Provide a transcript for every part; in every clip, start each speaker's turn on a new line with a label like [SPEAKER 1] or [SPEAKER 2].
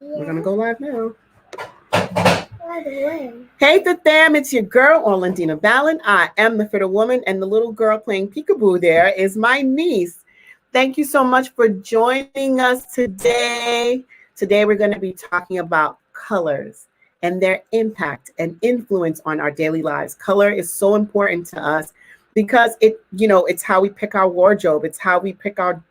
[SPEAKER 1] We're gonna go live now. Hey, the fam, it's your girl, Orlandina Ballin. I am the fitter woman, and the little girl playing peekaboo there is my niece. Thank you so much for joining us today. Today, we're going to be talking about colors and their impact and influence on our daily lives. Color is so important to us because it's how we pick our wardrobe. It's how we pick our,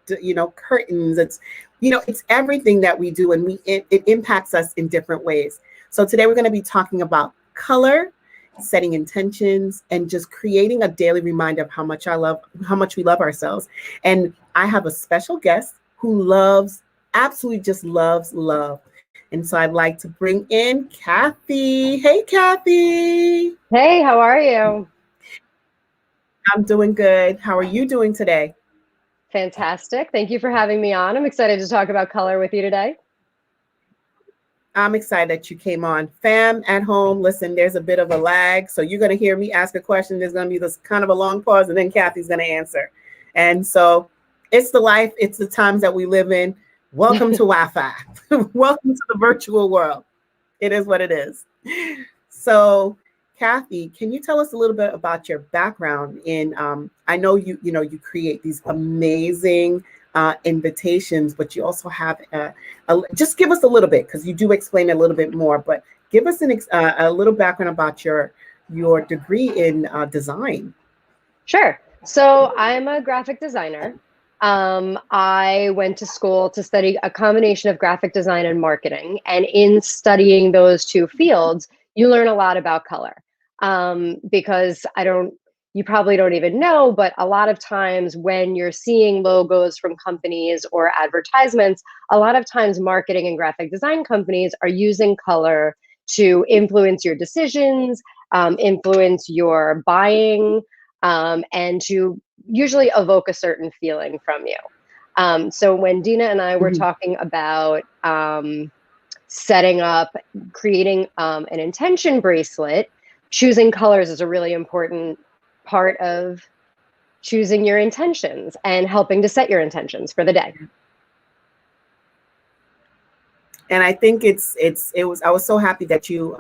[SPEAKER 1] curtains. It's everything that we do, and it impacts us in different ways. So today we're going to be talking about color, setting intentions, and just creating a daily reminder of how much we love ourselves. And I have a special guest who absolutely just loves love. And so I'd like to bring in Kathy. Hey, Kathy.
[SPEAKER 2] Hey, how are you?
[SPEAKER 1] I'm doing good. How are you doing today?
[SPEAKER 2] Fantastic. Thank you for having me on. I'm excited to talk about color with you today.
[SPEAKER 1] I'm excited that you came on. Fam at home, listen, there's a bit of a lag. So you're going to hear me ask a question. There's going to be this kind of a long pause, and then Kathy's going to answer. And so it's the life. It's the times that we live in. Welcome to Wi-Fi. Welcome to the virtual world. It is what it is. So Kathy, can you tell us a little bit about your background in, I know you create these amazing invitations, but you also have just give us a little bit, because you do explain a little bit more, but give us a little background about your degree in design.
[SPEAKER 2] Sure. So I'm a graphic designer. I went to school to study a combination of graphic design and marketing. And in studying those two fields, you learn a lot about color. Because you probably don't even know, but a lot of times when you're seeing logos from companies or advertisements, a lot of times marketing and graphic design companies are using color to influence your decisions, influence your buying, and to usually evoke a certain feeling from you. So when Dina and I were talking about setting up, creating an intention bracelet, choosing colors is a really important part of choosing your intentions and helping to set your intentions for the day.
[SPEAKER 1] And I think I was so happy that you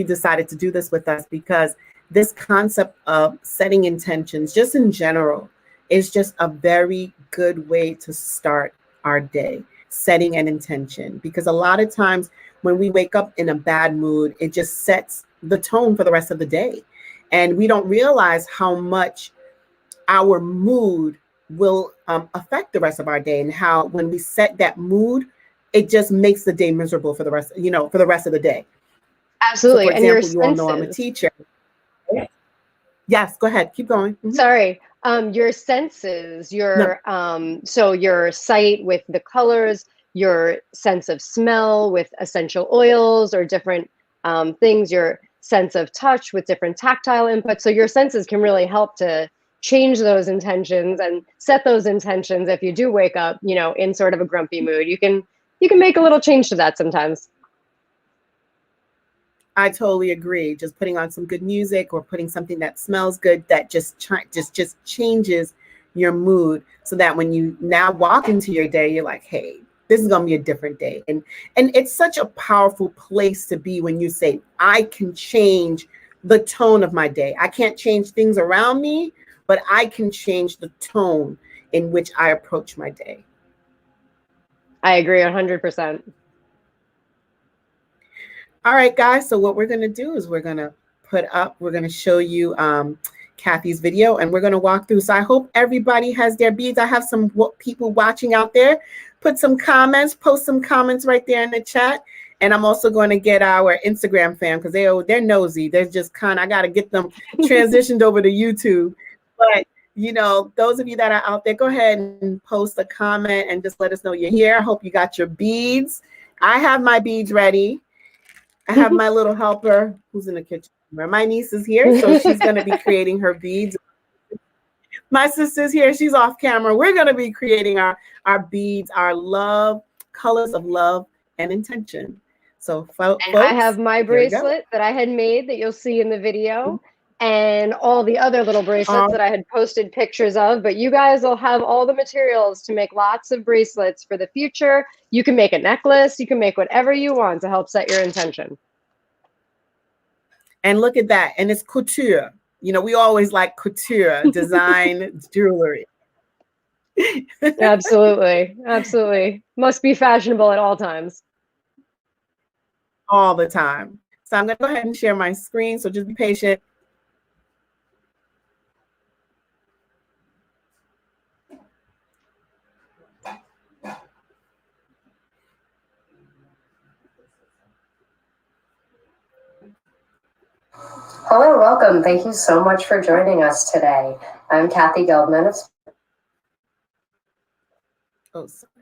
[SPEAKER 1] decided to do this with us, because this concept of setting intentions, just in general, is just a very good way to start our day, setting an intention. Because a lot of times when we wake up in a bad mood, it just sets the tone for the rest of the day. And we don't realize how much our mood will affect the rest of our day, and how when we set that mood, it just makes the day miserable for the rest of the day.
[SPEAKER 2] Absolutely.
[SPEAKER 1] So for example, you all know I'm a teacher. Yes, go ahead. Keep going.
[SPEAKER 2] Sorry. Your senses, so your sight with the colors, your sense of smell with essential oils or different things, your sense of touch with different tactile inputs. So your senses can really help to change those intentions and set those intentions. If you do wake up, in sort of a grumpy mood, you can make a little change to that sometimes.
[SPEAKER 1] I totally agree. Just putting on some good music or putting something that smells good, that just changes your mood, so that when you now walk into your day, you're like, hey, this is going to be a different day. And it's such a powerful place to be when you say, I can change the tone of my day. I can't change things around me, but I can change the tone in which I approach my day.
[SPEAKER 2] I agree 100%.
[SPEAKER 1] All right, guys. So what we're going to do is we're going to show you Kathy's video, and we're going to walk through. So I hope everybody has their beads. I have some people watching out there. Post some comments right there in the chat. And I'm also going to get our Instagram fam, because they're nosy. They're just I got to get them transitioned over to YouTube. But, those of you that are out there, go ahead and post a comment and just let us know you're here. I hope you got your beads. I have my beads ready. I have my little helper who's in the kitchen. My niece is here, so she's going to be creating her beads. My sister's here. She's off camera. We're going to be creating our beads, our love, colors of love and intention. So, folks,
[SPEAKER 2] I have my bracelet that I had made that you'll see in the video. and all the other little bracelets that I had posted pictures of. But you guys will have all the materials to make lots of bracelets for the future. You can make a necklace. You can make whatever you want to help set your intention.
[SPEAKER 1] And look at that. And it's couture. You know, we always like couture, design, jewelry.
[SPEAKER 2] Absolutely. Absolutely. Must be fashionable at all times.
[SPEAKER 1] All the time. So I'm going to go ahead and share my screen. So just be patient.
[SPEAKER 3] Hello, welcome. Thank you so much for joining us today. I'm Kathy Gelbman of
[SPEAKER 1] Oh, sorry.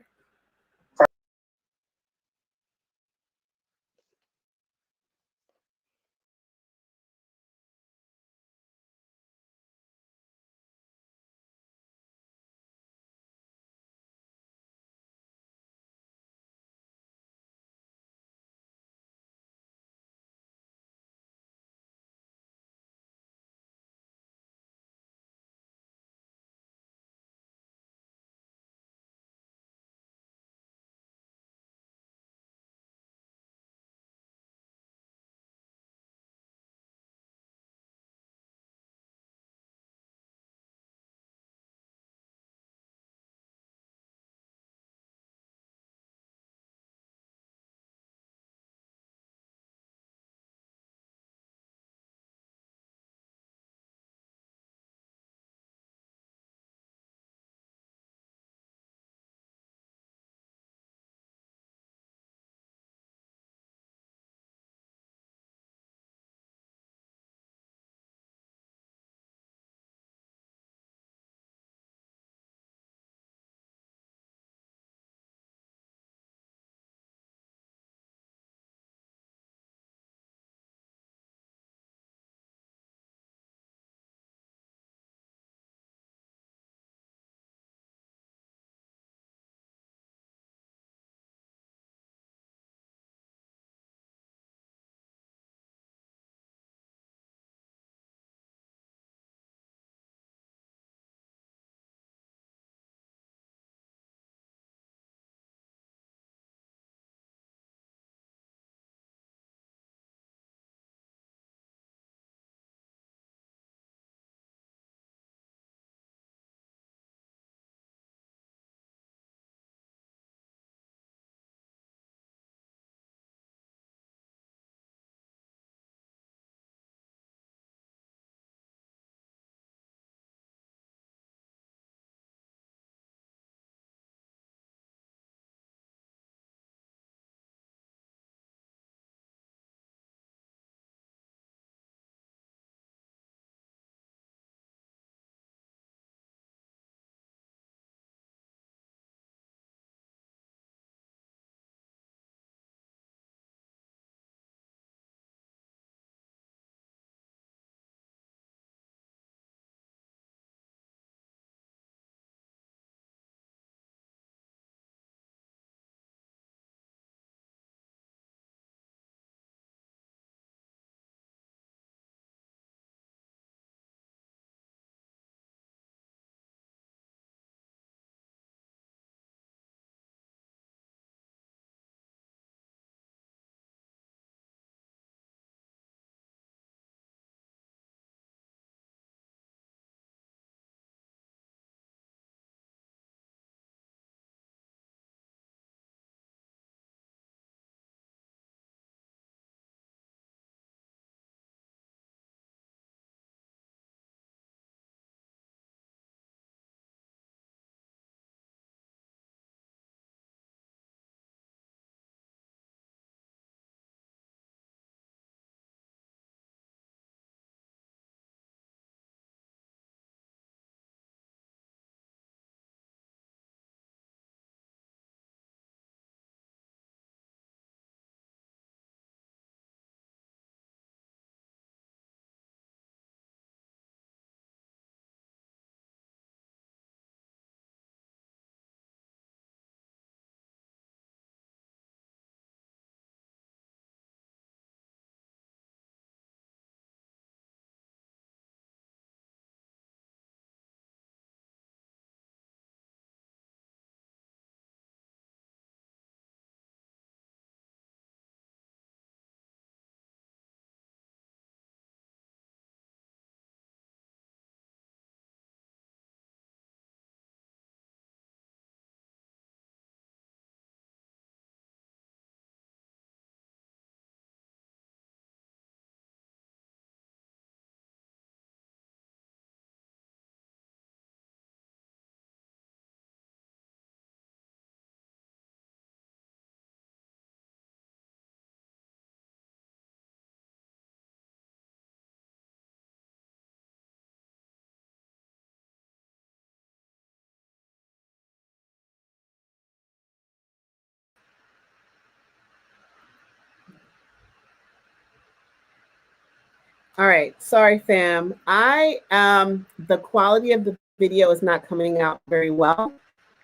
[SPEAKER 1] All right. Sorry, fam. The quality of the video is not coming out very well.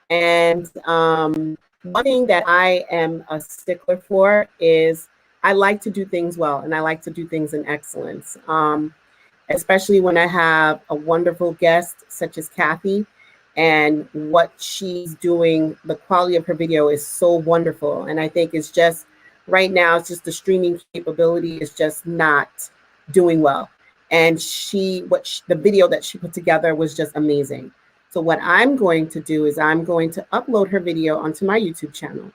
[SPEAKER 1] And one thing that I am a stickler for is I like to do things well and I like to do things in excellence, especially when I have a wonderful guest such as Kathy, and what she's doing. The quality of her video is so wonderful. And I think it's just right now, it's just the streaming capability is just not doing well. And the video that she put together was just amazing. So what I'm going to do is I'm going to upload her video onto my YouTube channel.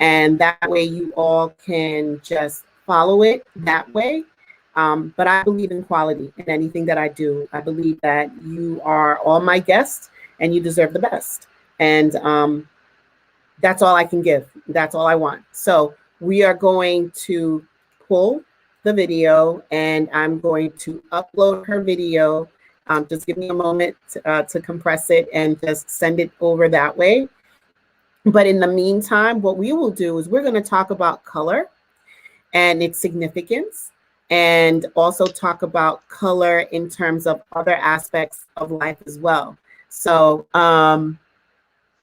[SPEAKER 1] And that way you all can just follow it that way. But I believe in quality in anything that I do. I believe that you are all my guests and you deserve the best. And that's all I can give. That's all I want. So we are going to pull the video and I'm going to upload her video. Just give me a moment to compress it and just send it over that way. But in the meantime, what we will do is we're going to talk about color and its significance, and also talk about color in terms of other aspects of life as well. So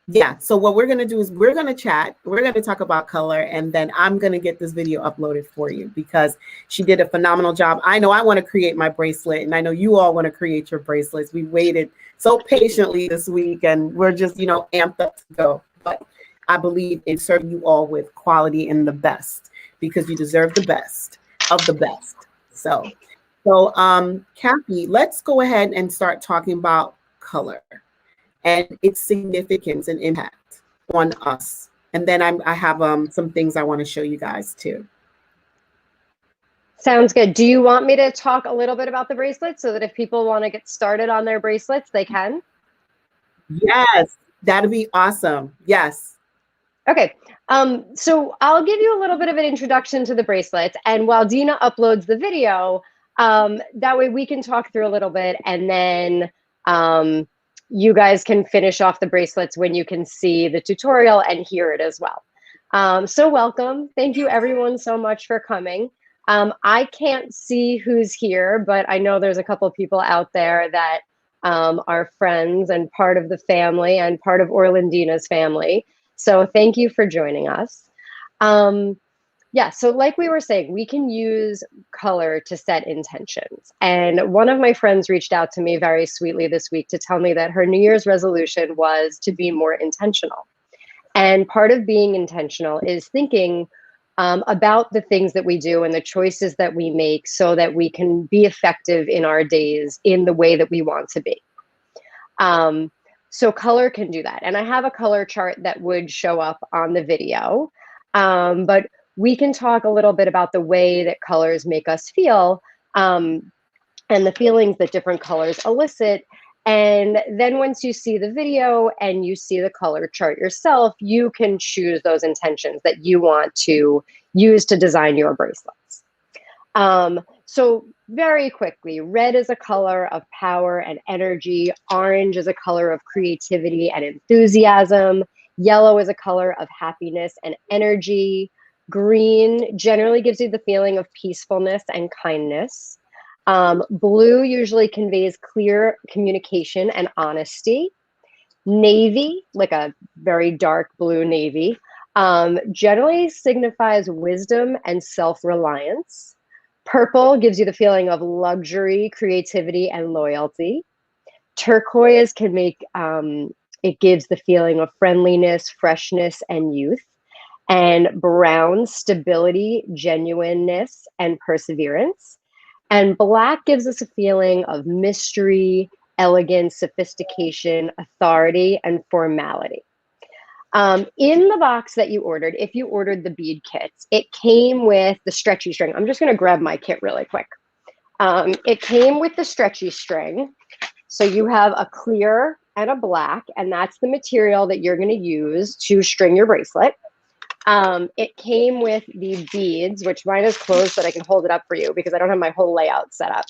[SPEAKER 1] yeah, so what we're going to do is we're going to chat, we're going to talk about color, and then I'm going to get this video uploaded for you because she did a phenomenal job. I know I want to create my bracelet, and I know you all want to create your bracelets. We waited so patiently this week, and we're just, amped up to go. But I believe in serving you all with quality and the best, because you deserve the best of the best. So Kathy, let's go ahead and start talking about color and its significance and impact on us. And then I have some things I want to show you guys too.
[SPEAKER 2] Sounds good. Do you want me to talk a little bit about the bracelets so that if people want to get started on their bracelets, they can?
[SPEAKER 1] Yes, that'd be awesome. Yes.
[SPEAKER 2] Okay. So I'll give you a little bit of an introduction to the bracelets, and while Dina uploads the video, that way we can talk through a little bit, and then you guys can finish off the bracelets when you can see the tutorial and hear it as well. So welcome. Thank you everyone so much for coming. I can't see who's here, but I know there's a couple of people out there that are friends and part of the family and part of Orlandina's family. So thank you for joining us. Yeah, so like we were saying, we can use color to set intentions. And one of my friends reached out to me very sweetly this week to tell me that her New Year's resolution was to be more intentional. And part of being intentional is thinking about the things that we do and the choices that we make so that we can be effective in our days in the way that we want to be. So color can do that. And I have a color chart that would show up on the video. But we can talk a little bit about the way that colors make us feel and the feelings that different colors elicit. And then once you see the video and you see the color chart yourself, you can choose those intentions that you want to use to design your bracelets. So very quickly, red is a color of power and energy. Orange is a color of creativity and enthusiasm. Yellow is a color of happiness and energy. Green generally gives you the feeling of peacefulness and kindness. Blue usually conveys clear communication and honesty. Navy, like a very dark blue navy, generally signifies wisdom and self-reliance. Purple gives you the feeling of luxury, creativity, and loyalty. Turquoise can make, it gives the feeling of friendliness, freshness, and youth. And brown, stability, genuineness, and perseverance. And black gives us a feeling of mystery, elegance, sophistication, authority, and formality. In the box that you ordered, if you ordered the bead kits, it came with the stretchy string. I'm just going to grab my kit really quick. It came with the stretchy string. So you have a clear and a black, and that's the material that you're going to use to string your bracelet. It came with the beads, which mine is closed, but I can hold it up for you because I don't have my whole layout set up.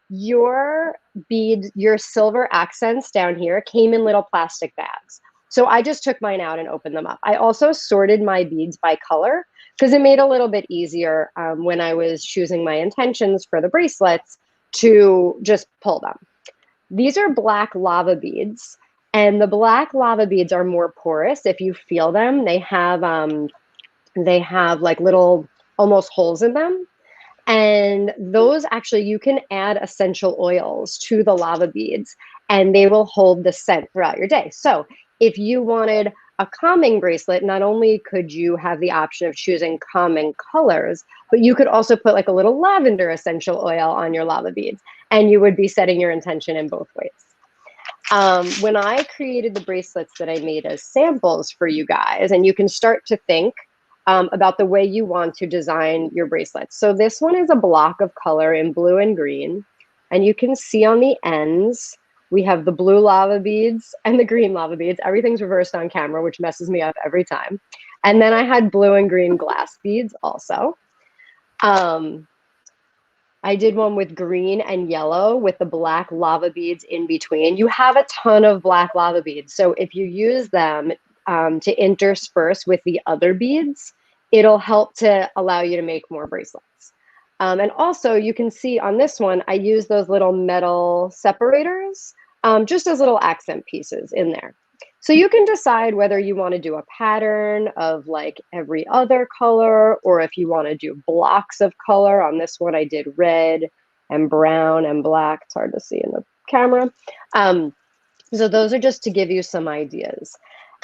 [SPEAKER 2] Your beads, your silver accents down here came in little plastic bags. So I just took mine out and opened them up. I also sorted my beads by color because it made it a little bit easier when I was choosing my intentions for the bracelets to just pull them. These are black lava beads, and the black lava beads are more porous. If you feel them, they have like little almost holes in them. And those actually, you can add essential oils to the lava beads and they will hold the scent throughout your day. So if you wanted a calming bracelet, not only could you have the option of choosing calming colors, but you could also put like a little lavender essential oil on your lava beads and you would be setting your intention in both ways. When I created the bracelets that I made as samples for you guys, and you can start to think about the way you want to design your bracelets. So this one is a block of color in blue and green. And you can see on the ends, we have the blue lava beads and the green lava beads. Everything's reversed on camera, which messes me up every time. And then I had blue and green glass beads also. I did one with green and yellow with the black lava beads in between. You have a ton of black lava beads. So if you use them to intersperse with the other beads, it'll help to allow you to make more bracelets. And also you can see on this one, I use those little metal separators just as little accent pieces in there. So you can decide whether you want to do a pattern of like every other color, or if you want to do blocks of color. On this one, I did red and brown and black. It's hard to see in the camera. So those are just to give you some ideas.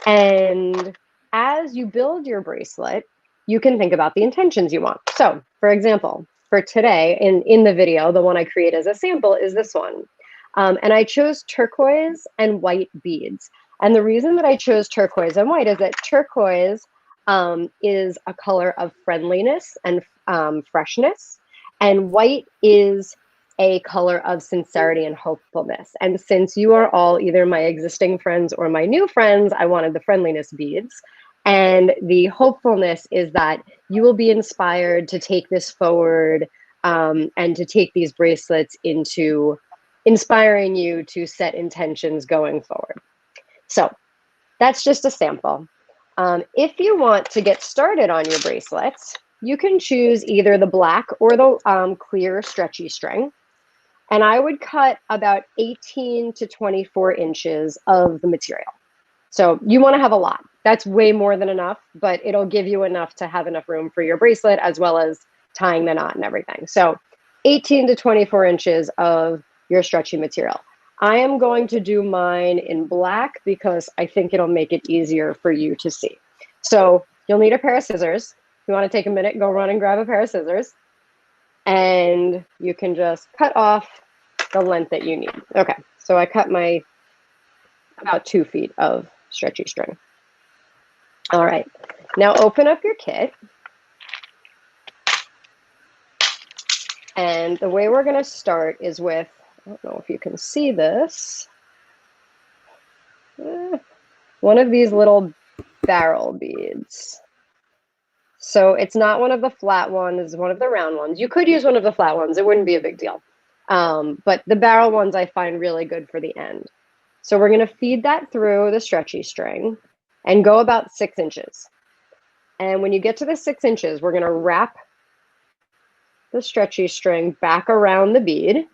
[SPEAKER 2] And as you build your bracelet, you can think about the intentions you want. So for example, for today in the video, the one I create as a sample is this one. And I chose turquoise and white beads. And the reason that I chose turquoise and white is that turquoise is a color of friendliness and freshness. And white is a color of sincerity and hopefulness. And since you are all either my existing friends or my new friends, I wanted the friendliness beads. And the hopefulness is that you will be inspired to take this forward and to take these bracelets into inspiring you to set intentions going forward. So that's just a sample. If you want to get started on your bracelets, you can choose either the black or the clear stretchy string. And I would cut about 18 to 24 inches of the material. So you want to have a lot. That's way more than enough, but it'll give you enough to have enough room for your bracelet as well as tying the knot and everything. So 18 to 24 inches of your stretchy material. I am going to do mine in black because I think it'll make it easier for you to see. So you'll need a pair of scissors. If you want to take a minute, go run and grab a pair of scissors. And you can just cut off the length that you need. Okay, so I cut my about 2 feet of stretchy string. All right, now open up your kit. And the way we're going to start is with, I don't know if you can see this, one of these little barrel beads. So it's not one of the flat ones, it's one of the round ones. You could use one of the flat ones, it wouldn't be a big deal. But the barrel ones I find really good for the end. So we're going to feed that through the stretchy string and go about 6 inches. And when you get to the 6 inches, we're going to wrap the stretchy string back around the bead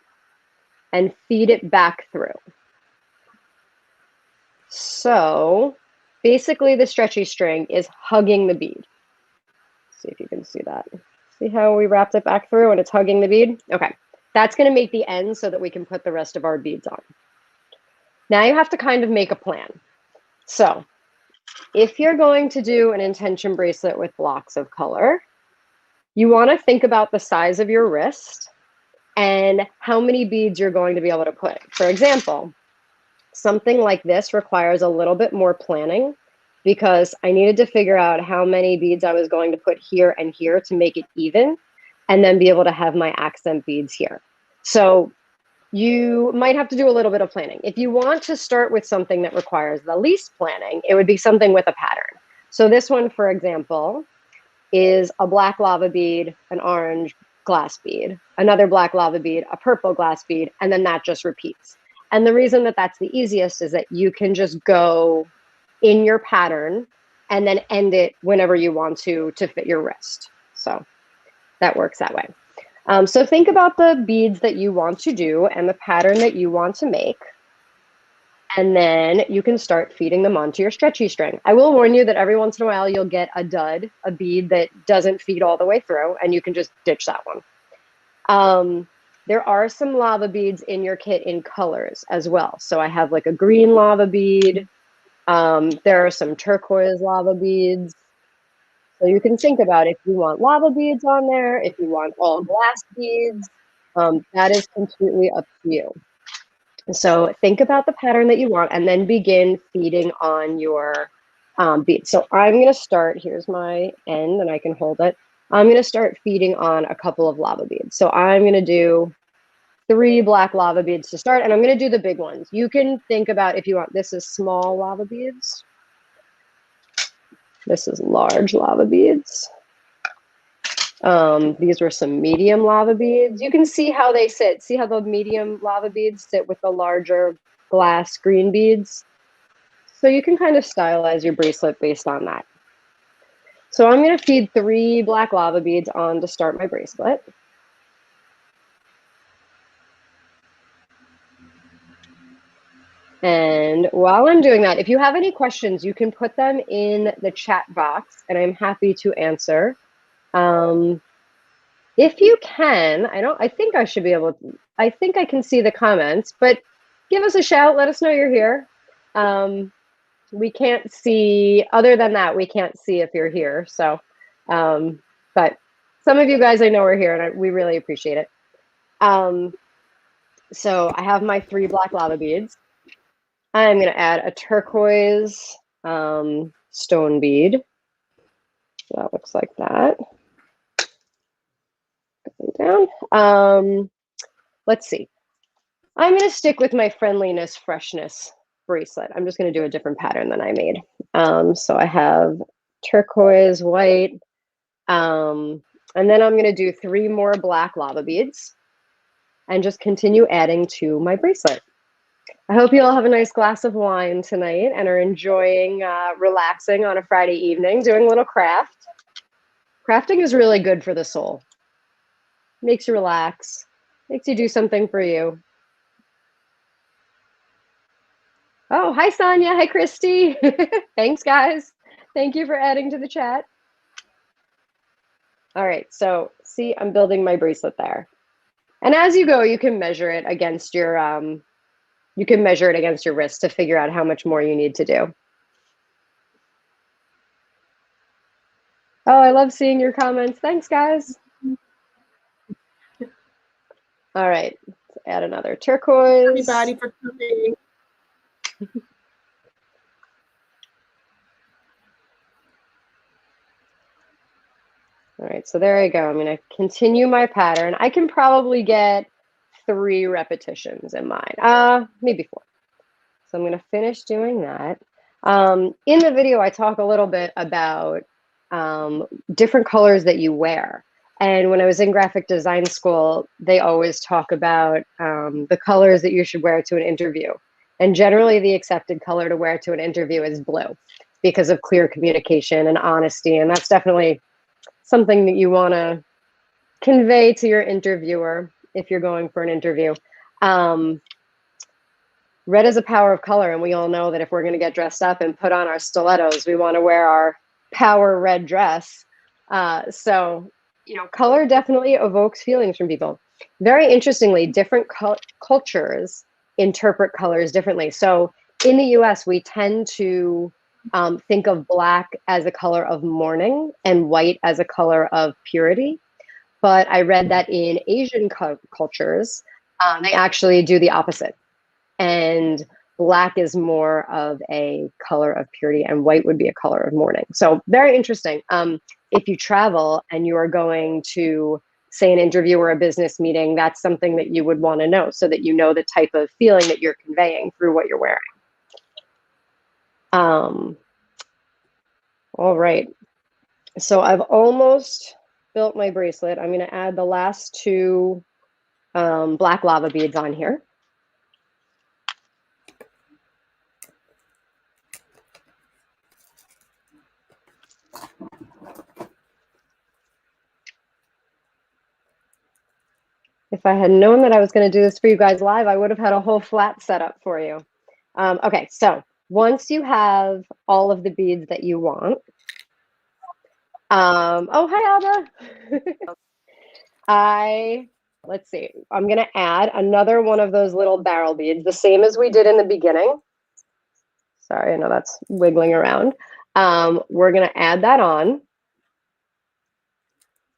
[SPEAKER 2] and feed it back through. So basically the stretchy string is hugging the bead. See if you can see that. See how we wrapped it back through and it's hugging the bead? Okay, that's going to make the end so that we can put the rest of our beads on. Now you have to kind of make a plan. So if you're going to do an intention bracelet with blocks of color, you want to think about the size of your wrist and how many beads you're going to be able to put. For example, something like this requires a little bit more planning because I needed to figure out how many beads I was going to put here and here to make it even, and then be able to have my accent beads here. So you might have to do a little bit of planning. If you want to start with something that requires the least planning, it would be something with a pattern. So this one, for example, is a black lava bead, an orange glass bead, another black lava bead, a purple glass bead, and then that just repeats. And the reason that that's the easiest is that you can just go in your pattern and then end it whenever you want to fit your wrist. So that works that way. So think about the beads that you want to do and the pattern that you want to make. And then you can start feeding them onto your stretchy string. I will warn you that every once in a while you'll get a dud, a bead that doesn't feed all the way through, and you can just ditch that one. There are some lava beads in your kit in colors as well. So I have like a green lava bead. There are some turquoise lava beads. So you can think about if you want lava beads on there, if you want all glass beads, that is completely up to you. So think about the pattern that you want and then begin feeding on your beads. So I'm going to start, here's my end and I can hold it. I'm going to start feeding on a couple of lava beads. So I'm going to do 3 black lava beads to start, and I'm going to do the big ones. You can think about if you want, this is small lava beads. This is large lava beads. These were some medium lava beads. You can see how they sit. See how the medium lava beads sit with the larger glass green beads? So you can kind of stylize your bracelet based on that. So I'm going to feed 3 black lava beads on to start my bracelet. And while I'm doing that, if you have any questions, you can put them in the chat box and I'm happy to answer. If you can, I think I should be able to, I think I can see the comments, but give us a shout. Let us know you're here. We can't see, other than that, we can't see if you're here. So, but some of you guys I know are here and we really appreciate it. So I have my 3 black lava beads. I'm going to add a turquoise stone bead. So that looks like that. Down. Let's see. I'm going to stick with my friendliness, freshness bracelet. I'm just going to do a different pattern than I made. So I have turquoise, white, and then I'm going to do 3 more black lava beads and just continue adding to my bracelet. I hope you all have a nice glass of wine tonight and are enjoying relaxing on a Friday evening, doing a little craft. Crafting is really good for the soul. Makes you relax, makes you do something for you. Oh, hi, Sonia. Hi, Christy. Thanks, guys. Thank you for adding to the chat. All right, so see, I'm building my bracelet there. And as you go, you can measure it against your wrist to figure out how much more you need to do. Oh, I love seeing your comments. Thanks, guys. All right, let's add another turquoise.
[SPEAKER 1] Everybody for coming.
[SPEAKER 2] All right, so there I go. I'm going to continue my pattern. I can probably get 3 repetitions in mine, maybe 4. So I'm going to finish doing that. In the video, I talk a little bit about different colors that you wear. And when I was in graphic design school, they always talk about the colors that you should wear to an interview. And generally, the accepted color to wear to an interview is blue because of clear communication and honesty. And that's definitely something that you want to convey to your interviewer if you're going for an interview. Red is a power of color, and we all know that if we're going to get dressed up and put on our stilettos, we want to wear our power red dress. So, you know, color definitely evokes feelings from people. Very interestingly, different cultures interpret colors differently. So in the US, we tend to think of black as a color of mourning and white as a color of purity. But I read that in Asian cultures, they actually do the opposite. And black is more of a color of purity and white would be a color of mourning. So very interesting. If you travel and you are going to, say, an interview or a business meeting, that's something that you would want to know so that you know the type of feeling that you're conveying through what you're wearing. All right. So I've almost built my bracelet. I'm going to add the last 2 black lava beads on here. If I had known that I was going to do this for you guys live, I would have had a whole flat setup for you. Okay, so once you have all of the beads that you want, oh, hi, Alba. Let's see, I'm going to add another one of those little barrel beads, the same as we did in the beginning. Sorry, I know that's wiggling around. We're going to add that on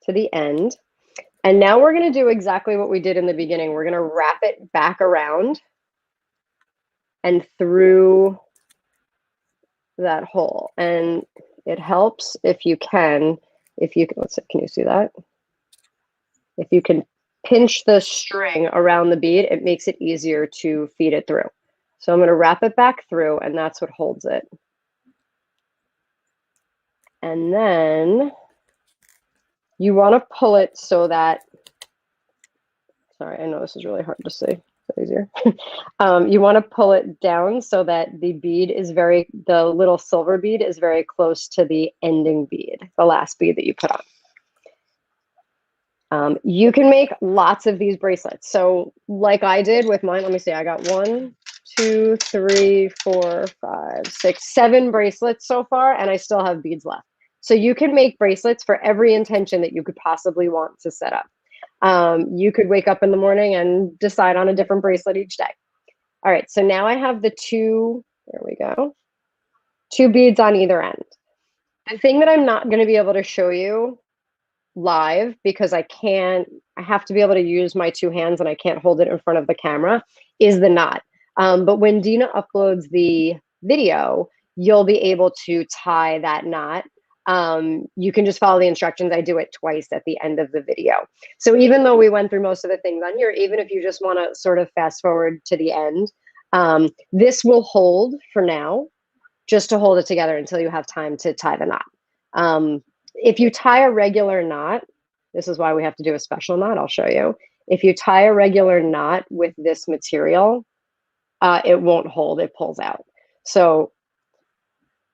[SPEAKER 2] to the end. And now we're going to do exactly what we did in the beginning. We're going to wrap it back around and through that hole. And it helps if you can, let's see, can you see that? If you can pinch the string around the bead, it makes it easier to feed it through. So I'm going to wrap it back through, and that's what holds it. And then you want to pull it so that, sorry, I know this is really hard to see. It's easier. You want to pull it down so that the bead is the little silver bead is very close to the ending bead, the last bead that you put on. You can make lots of these bracelets. So like I did with mine, let me see, I got 1, 2, 3, 4, 5, 6, 7 bracelets so far, and I still have beads left. So you can make bracelets for every intention that you could possibly want to set up. You could wake up in the morning and decide on a different bracelet each day. All right, so now I have the 2, there we go, 2 beads on either end. The thing that I'm not going to be able to show you live because I have to be able to use my 2 hands and I can't hold it in front of the camera is the knot. But when Dina uploads the video, you'll be able to tie that knot. You can just follow the instructions. I do it twice at the end of the video. So even though we went through most of the things on here, even if you just want to sort of fast forward to the end, this will hold for now, just to hold it together until you have time to tie the knot. If you tie a regular knot, this is why we have to do a special knot, I'll show you. If you tie a regular knot with this material, it won't hold, it pulls out. So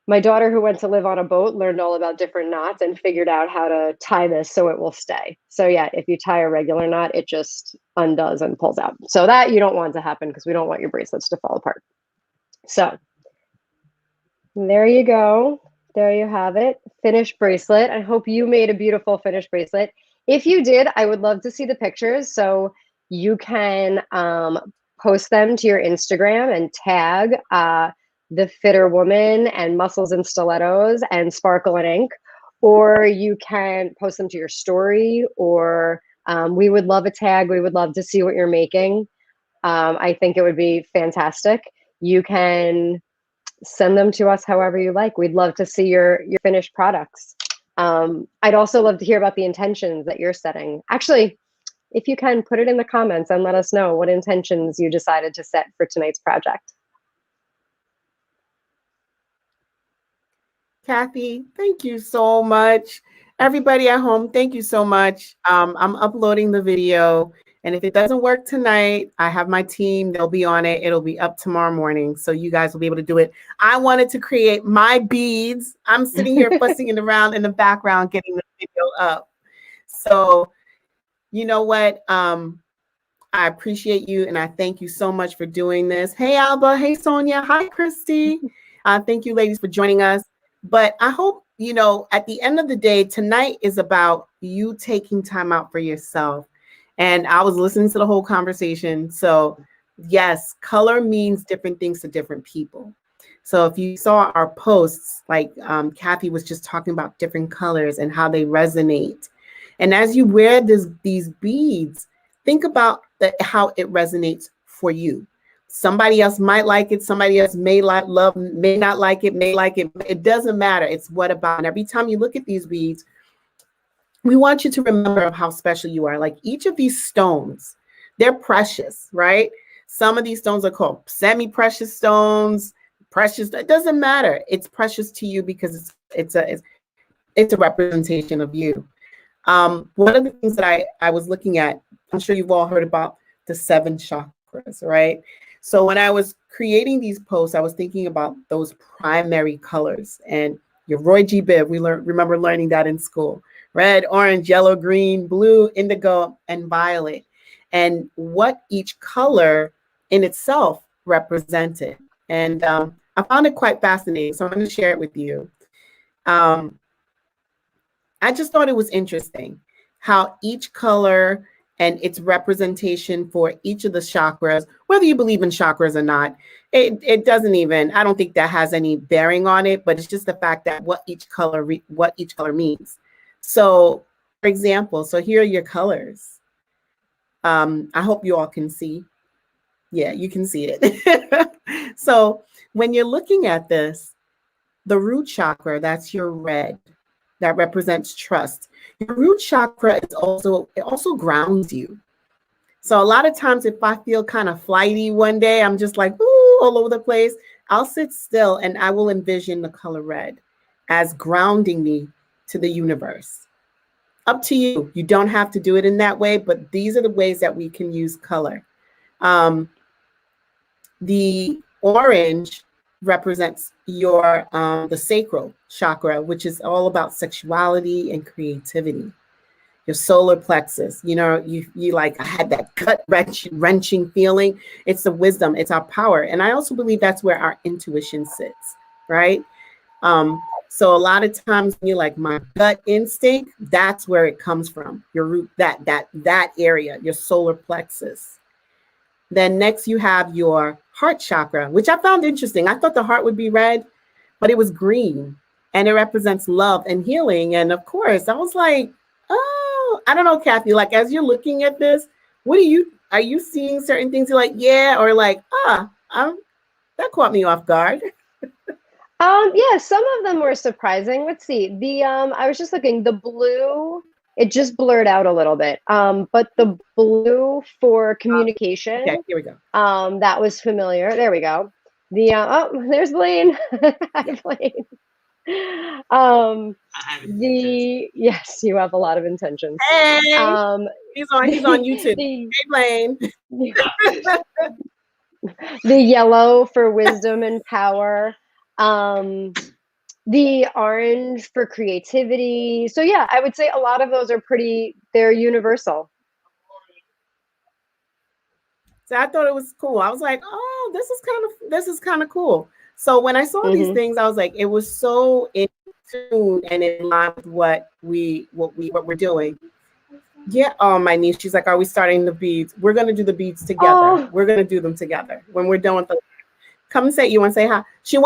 [SPEAKER 2] my daughter who went to live on a boat learned all about different knots and figured out how to tie this so it will stay. So yeah, if you tie a regular knot, it just undoes and pulls out. So that you don't want to happen because we don't want your bracelets to fall apart. So there you go. There you have it. Finished bracelet. I hope you made a beautiful finished bracelet. If you did, I would love to see the pictures. So you can post them to your Instagram and tag the Fitter Woman and Muscles and Stilettos and Sparkle and Ink, or you can post them to your story, or we would love a tag. We would love to see what you're making. I think it would be fantastic. You can send them to us however you like. We'd love to see your finished products. I'd also love to hear about the intentions that you're setting. Actually, if you can, put it in the comments and let us know what intentions you decided to set for tonight's project.
[SPEAKER 1] Kathy, thank you so much. Everybody at home, thank you so much. I'm uploading the video, and if it doesn't work tonight, I have my team. They'll be on it. It'll be up tomorrow morning, so you guys will be able to do it. I wanted to create my beads. I'm sitting here fussing it around in the background, getting the video up. So you know what? I appreciate you, and I thank you so much for doing this. Hey, Alba. Hey, Sonia. Hi, Christy. Thank you, ladies, for joining us. But I hope, you know, at the end of the day, tonight is about you taking time out for yourself. And I was listening to the whole conversation. So yes, color means different things to different people. So if you saw our posts, like Kathy was just talking about different colors and how they resonate. And as you wear these beads, think about how it resonates for you. Somebody else might like it. Somebody else may not like it, may like it. It doesn't matter. It's what about. And every time you look at these beads, we want you to remember how special you are. Like each of these stones, they're precious, right? Some of these stones are called semi-precious stones, precious. It doesn't matter. It's precious to you because it's a representation of you. One of the things that I was looking at, I'm sure you've all heard about the 7 chakras, right? So when I was creating these posts, I was thinking about those primary colors, and your Roy G. Biv, remember learning that in school: red, orange, yellow, green, blue, indigo, and violet. and what each color in itself represented. And I found it quite fascinating, so I'm going to share it with you. I just thought it was interesting how each color and its representation for each of the chakras, whether you believe in chakras or not, it doesn't even, I don't think that has any bearing on it, but it's just the fact that what each color means. So, for example, so here are your colors. I hope you all can see. Yeah, you can see it. So when you're looking at this, the root chakra, that's your red, that represents trust. Your root chakra is also grounds you. So a lot of times if I feel kind of flighty one day, I'm just like, ooh, all over the place, I'll sit still and I will envision the color red as grounding me to the universe. Up to you. You don't have to do it in that way, but these are the ways that we can use color. The orange represents your the sacral chakra, which is all about sexuality and creativity. Your solar plexus, you know, you like, I had that gut wrenching feeling. It's the wisdom, it's our power. And I also believe that's where our intuition sits, right? So a lot of times when you're like, my gut instinct, that's where it comes from. Your root, that area, your solar plexus. Then next you have your heart chakra, which I found interesting. I thought the heart would be red, but it was green and it represents love and healing. And of course, I was like, oh, I don't know, Kathy, like as you're looking at this, are you seeing certain things you're like, yeah, or like, that caught me off guard?
[SPEAKER 2] Yeah, some of them were surprising. Let's see. I was just looking, the blue, it just blurred out a little bit. But the blue for communication,
[SPEAKER 1] okay, here we go.
[SPEAKER 2] that was familiar. There we go. There's Blaine. Hi, Blaine. Yes, you have a lot of intentions.
[SPEAKER 1] Hey, he's on YouTube. Hey, Blaine.
[SPEAKER 2] The yellow for wisdom and power. The orange for creativity. So yeah, I would say a lot of those are they're universal.
[SPEAKER 1] So I thought it was cool. I was like, oh, this is kind of cool. So when I saw these things, I was like, it was so in tune and in line with what we're doing. Yeah. Oh, my niece, she's like, are we starting the beads? We're gonna do the beads together. Oh. We're gonna do them together when we're done with the. Come and say, you want to say hi?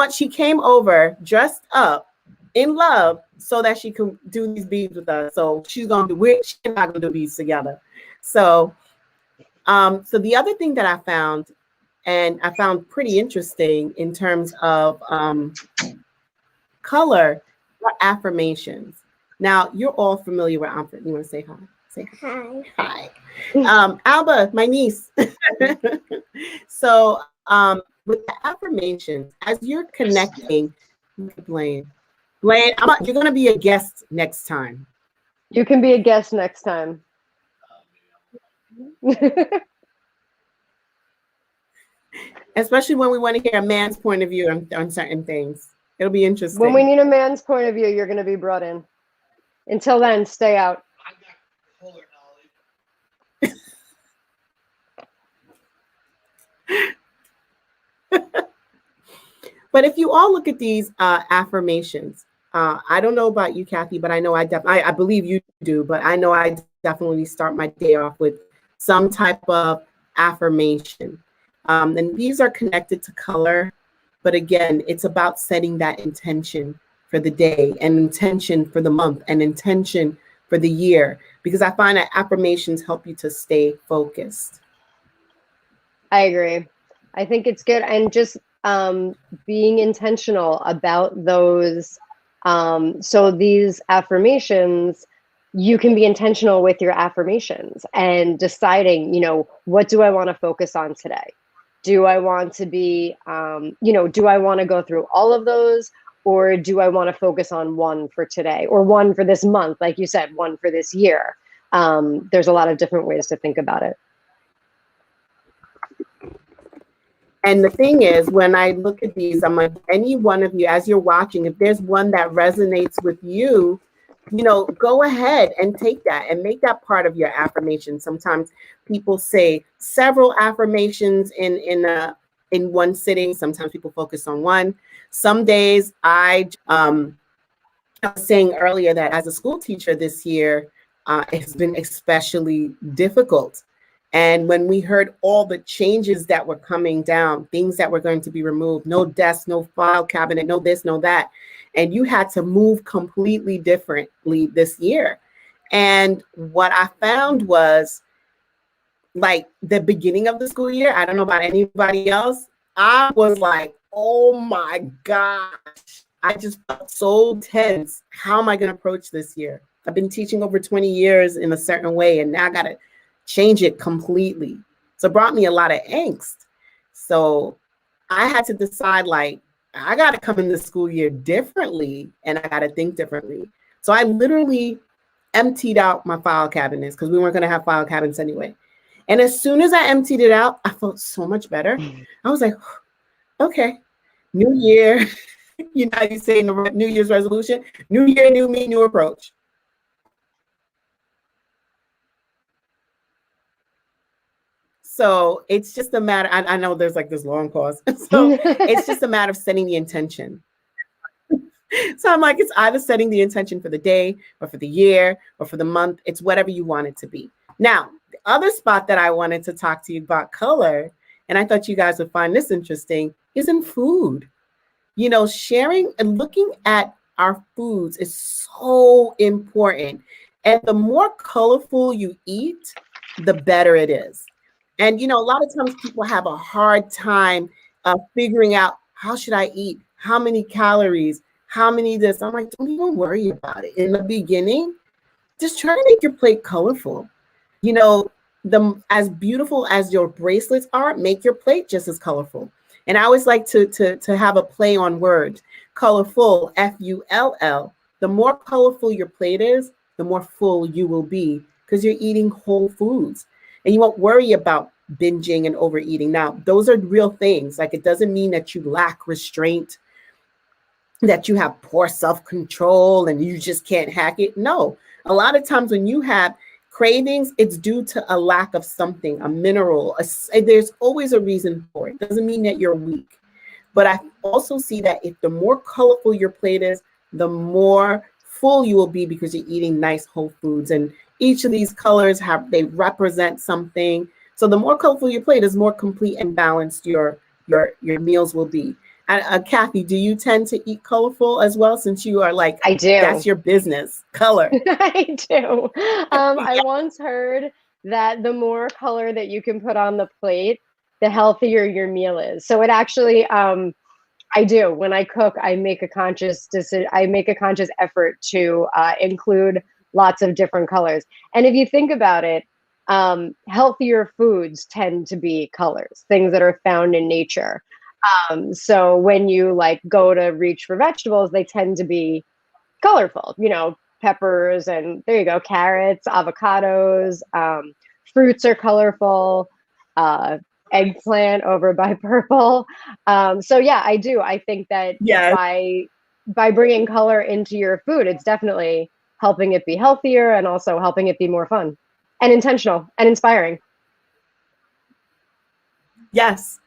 [SPEAKER 1] She came over dressed up in love so that she could do these beads with us. So she's not gonna do beads together. So the other thing that I found, and I found pretty interesting in terms of color, are affirmations. Now you're all familiar with affirmations. You want to say hi? Say hi. Hi. Alba, my niece. So with the affirmations, as you're connecting with Blaine, you're going to be a guest next time.
[SPEAKER 2] You can be a guest next time.
[SPEAKER 1] Especially when we want to hear a man's point of view on certain things. It'll be interesting.
[SPEAKER 2] When we need a man's point of view, you're going to be brought in. Until then, stay out.
[SPEAKER 4] I got fuller knowledge.
[SPEAKER 1] But if you all look at these affirmations, I don't know about you, Kathy, but I know I believe you do, but I know I definitely start my day off with some type of affirmation. And these are connected to color, but again, it's about setting that intention for the day and intention for the month and intention for the year, because I find that affirmations help you to stay focused.
[SPEAKER 2] I agree. I think it's good. And just being intentional about those. So these affirmations, you can be intentional with your affirmations and deciding, what do I want to focus on today? Do I want to be, do I want to go through all of those, or do I want to focus on one for today or one for this month? Like you said, one for this year. There's a lot of different ways to think about it.
[SPEAKER 1] And the thing is, when I look at these, I'm like, any one of you, as you're watching, if there's one that resonates with you, go ahead and take that and make that part of your affirmation. Sometimes people say several affirmations in one sitting. Sometimes people focus on one. Some days I was saying earlier that as a school teacher this year, it's been especially difficult. And when we heard all the changes that were coming down, things that were going to be removed, no desk, no file cabinet, no this, no that, and you had to move completely differently this year. And what I found was, like, the beginning of the school year, I don't know about anybody else, I was like, oh my gosh, I just felt so tense. How am I going to approach this year? I've been teaching over 20 years in a certain way, and now I got to change it completely. So it brought me a lot of angst. So I had to decide, like, I got to come in the school year differently, and I got to think differently. So I literally emptied out my file cabinets because we weren't going to have file cabinets anyway. And as soon as I emptied it out, I felt so much better. I was like, okay, new year. You know how you say in the New Year's resolution, new year, new me, new approach. So it's just a matter, I know there's like this long pause. So it's just a matter of setting the intention. So I'm like, it's either setting the intention for the day or for the year or for the month. It's whatever you want it to be. Now, the other spot that I wanted to talk to you about color, and I thought you guys would find this interesting, is in food. Sharing and looking at our foods is so important. And the more colorful you eat, the better it is. And, a lot of times people have a hard time figuring out, how should I eat? How many calories? How many this? I'm like, don't even worry about it. In the beginning, just try to make your plate colorful. As beautiful as your bracelets are, make your plate just as colorful. And I always like to have a play on words. Colorful, Full. The more colorful your plate is, the more full you will be, because you're eating whole foods. And you won't worry about binging and overeating. Now, those are real things. Like, it doesn't mean that you lack restraint, that you have poor self-control and you just can't hack it. No, a lot of times when you have cravings, it's due to a lack of something, a mineral. There's always a reason for it. Doesn't mean that you're weak. But I also see that if the more colorful your plate is, the more full you will be, because you're eating nice whole foods. And each of these colors they represent something. So the more colorful your plate is, more complete and balanced your meals will be. And Kathy, do you tend to eat colorful as well, since you are like,
[SPEAKER 2] I do.
[SPEAKER 1] That's your business, color.
[SPEAKER 2] I do. I once heard that the more color that you can put on the plate, the healthier your meal is. So it actually, I do. When I cook, I make a conscious effort to include lots of different colors. And if you think about it, healthier foods tend to be colors, things that are found in nature. So when you go to reach for vegetables, they tend to be colorful, peppers, and there you go, carrots, avocados, fruits are colorful, eggplant over by purple. So yeah, I do. I think that by bringing color into your food, it's definitely helping it be healthier and also helping it be more fun and intentional and inspiring.
[SPEAKER 1] Yes,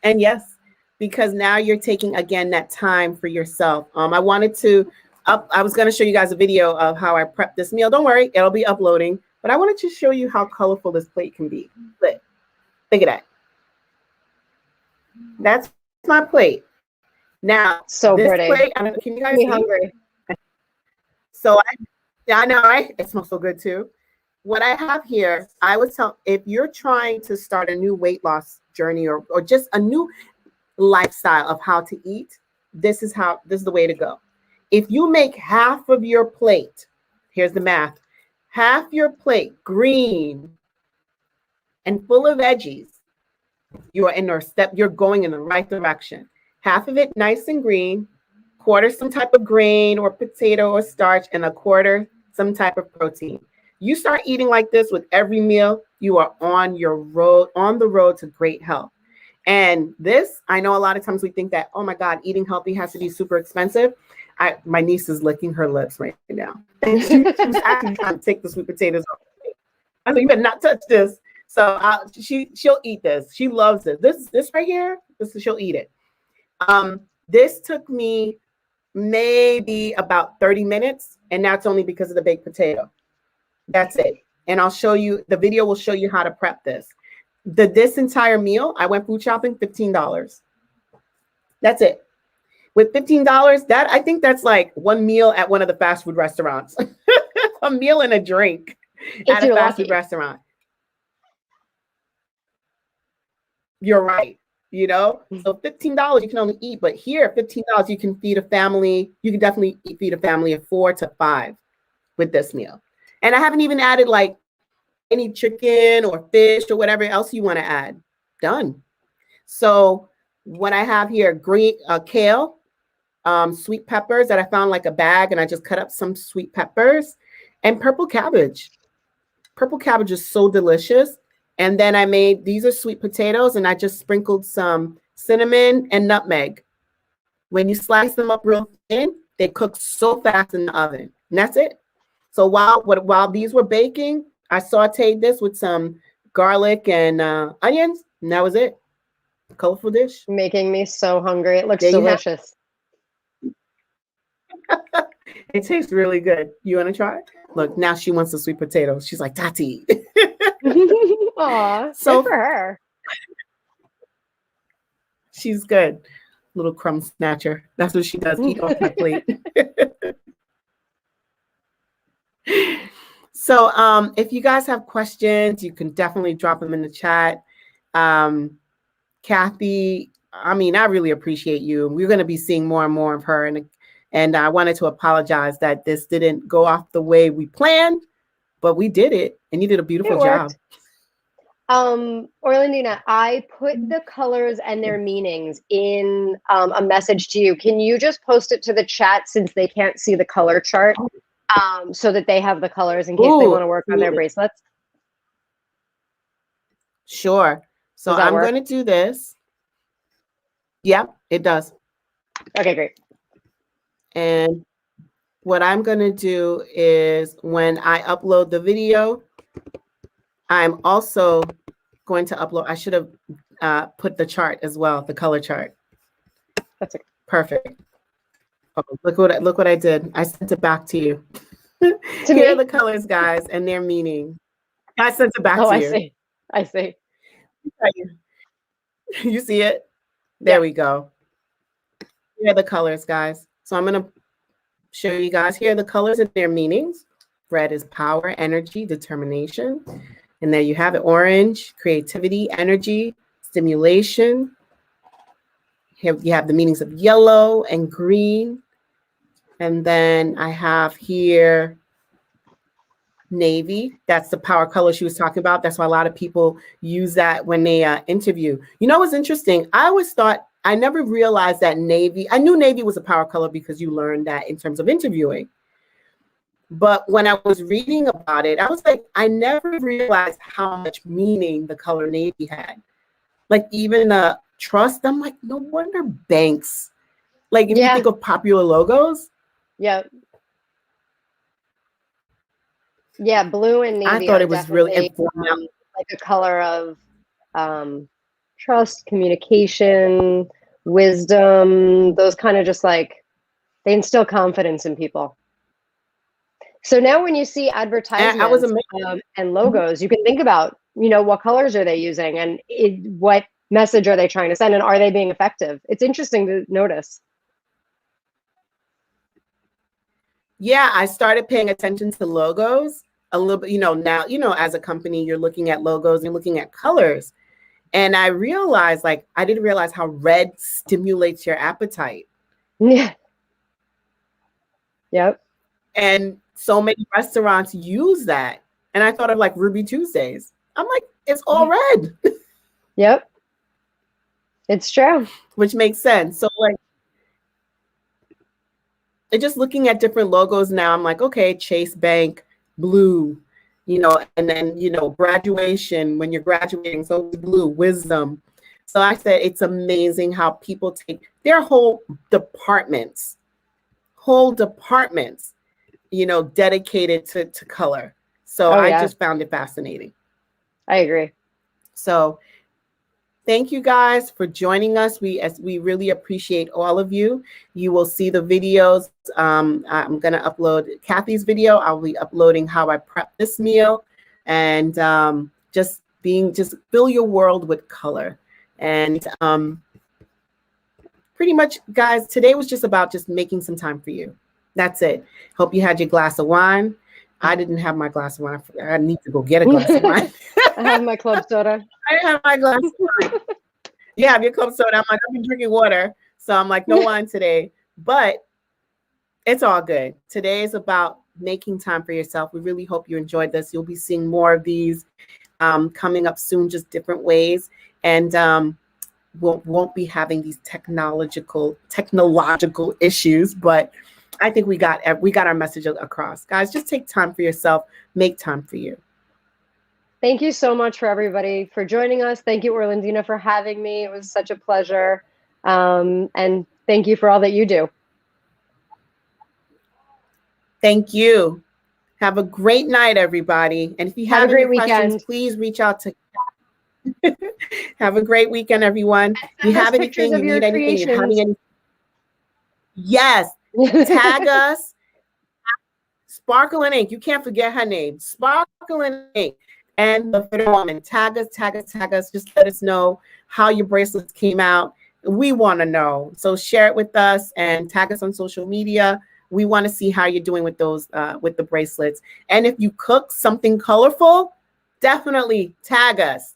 [SPEAKER 1] and yes. Because now you're taking, again, that time for yourself. I was going to show you guys a video of how I prep this meal. Don't worry, it'll be uploading. But I wanted to show you how colorful this plate can be. Look at that. That's my plate. Now,
[SPEAKER 2] so
[SPEAKER 1] this
[SPEAKER 2] pretty.
[SPEAKER 1] plate, can you guys see?
[SPEAKER 2] Hungry.
[SPEAKER 1] So I know, right? It smells so good too. What I have here, I would tell, if you're trying to start a new weight loss journey or just a new lifestyle of how to eat, this is the way to go. If you make half of your plate, here's the math, half your plate green and full of veggies, you're going in the right direction. Half of it nice and green, quarter some type of grain or potato or starch, and a quarter some type of protein. You start eating like this with every meal, you are on the road to great health. And this, I know a lot of times we think that, oh my God, eating healthy has to be super expensive. My niece is licking her lips right now. And she was actually trying to take the sweet potatoes off. I said, you better not touch this. So she'll eat this. She loves it. This right here, she'll eat it. This took me maybe about 30 minutes, and that's only because of the baked potato. That's it. And I'll show you, the video will show you how to prep this. This entire meal, I went food shopping, $15. That's it. With $15, I think that's like one meal at one of the fast food restaurants. A meal and a drink at a fast food restaurant. You're right. You know, so $15 you can only eat, but here $15 you can feed a family. You can definitely feed a family of 4 to 5 with this meal. And I haven't even added like any chicken or fish or whatever else you want to add. Done. So what I have here, green kale, sweet peppers that I found like a bag, and I just cut up some sweet peppers, and purple cabbage. Purple cabbage is so delicious. And then I made, these are sweet potatoes, and I just sprinkled some cinnamon and nutmeg. When you slice them up real thin, they cook so fast in the oven. And that's it. So while these were baking, I sauteed this with some garlic and onions, and that was it. Colorful dish.
[SPEAKER 2] Making me so hungry. It looks delicious.
[SPEAKER 1] It tastes really good. You want to try it? Look, now she wants the sweet potatoes. She's like, Tati.
[SPEAKER 2] Aw,
[SPEAKER 1] so
[SPEAKER 2] good for her.
[SPEAKER 1] She's good. Little crumb snatcher. That's what she does. Eat off my plate. So if you guys have questions, you can definitely drop them in the chat. Kathy, I mean, I really appreciate you. We're going to be seeing more and more of her. And I wanted to apologize that this didn't go off the way we planned, but we did it. And you did a beautiful job.
[SPEAKER 2] Orlandina, I put the colors and their meanings in a message to you. Can you just post it to the chat since they can't see the color chart, so that they have the colors in case they want to work on their bracelets?
[SPEAKER 1] Sure. So I'm going to do this. Yep, it does.
[SPEAKER 2] Okay, great.
[SPEAKER 1] And what I'm going to do is when I upload the video, I'm also going to upload, I should have put the chart as well, the color chart.
[SPEAKER 2] That's it.
[SPEAKER 1] Perfect. Oh, look what I did. I sent it back to you.
[SPEAKER 2] To
[SPEAKER 1] Here
[SPEAKER 2] me?
[SPEAKER 1] are the colors, guys, and their meaning. I sent it back to you.
[SPEAKER 2] I see.
[SPEAKER 1] You see it? There we go. Here are the colors, guys. So I'm going to show you guys here are the colors and their meanings. Red is power, energy, determination. And there you have it. Orange, creativity, energy, stimulation. Here you have the meanings of yellow and green. And then I have here navy. That's the power color she was talking about. That's why a lot of people use that when they interview. You know what's interesting? I always thought, I never realized that navy, I knew navy was a power color because you learned that in terms of interviewing. But when I was reading about it, I was like, I never realized how much meaning the color navy had. Like even the trust, I'm like, no wonder banks. Like if you think of popular logos.
[SPEAKER 2] Yeah. Yeah, blue and navy.
[SPEAKER 1] I thought it was really informal.
[SPEAKER 2] Like a color of trust, communication, wisdom, those kind of just like, they instill confidence in people. So now when you see advertisements and logos, you can think about, you know, what colors are they using and what message are they trying to send and are they being effective? It's interesting to notice.
[SPEAKER 1] Yeah, I started paying attention to logos a little bit, you know, now, you know, as a company, you're looking at logos and looking at colors. And I realized, like, I didn't realize how red stimulates your appetite.
[SPEAKER 2] Yeah. Yep.
[SPEAKER 1] And so many restaurants use that. And I thought of like Ruby Tuesdays. I'm like, it's all red.
[SPEAKER 2] Yep. It's true.
[SPEAKER 1] Which makes sense. So like, just looking at different logos now, I'm like, okay, Chase Bank, blue, you know, and then, you know, graduation, when you're graduating, so blue, wisdom. So I said, it's amazing how people take their whole departments, whole departments, you know, dedicated to color. So
[SPEAKER 2] Oh,
[SPEAKER 1] I
[SPEAKER 2] yeah.
[SPEAKER 1] just found it fascinating.
[SPEAKER 2] I agree.
[SPEAKER 1] So thank you guys for joining us. We really appreciate all of you. You will see the videos. I'm going to upload Kathy's video. I'll be uploading how I prep this meal, and just fill your world with color. And pretty much, guys, today was just about just making some time for you. That's it. Hope you had your glass of wine. I didn't have my glass of wine. I need to go get a glass of wine.
[SPEAKER 2] I have my club soda.
[SPEAKER 1] I have my glass of wine. You have your club soda. I'm like, I've been drinking water. So I'm like, no wine today. But it's all good. Today is about making time for yourself. We really hope you enjoyed this. You'll be seeing more of these coming up soon, just different ways. And won't be having these technological issues, but I think we got our message across. Guys, just take time for yourself. Make time for you.
[SPEAKER 2] Thank you so much for everybody for joining us. Thank you, Orlandina, for having me. It was such a pleasure. And thank you for all that you do.
[SPEAKER 1] Thank you. Have a great night, everybody. And if you have any questions, please reach out to Have a great weekend, everyone. If you have anything, you need anything, you're having any. Yes. Tag us. Sparkle and Ink. You can't forget her name. Sparkle and Ink. And the Fitter Woman. Tag us. Just let us know how your bracelets came out. We want to know. So share it with us and tag us on social media. We want to see how you're doing with those, with the bracelets. And if you cook something colorful, definitely tag us.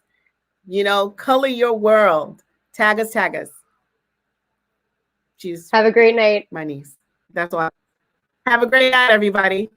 [SPEAKER 1] You know, color your world. Tag us. She's
[SPEAKER 2] have a great night.
[SPEAKER 1] My niece. That's all. Have a great night, everybody.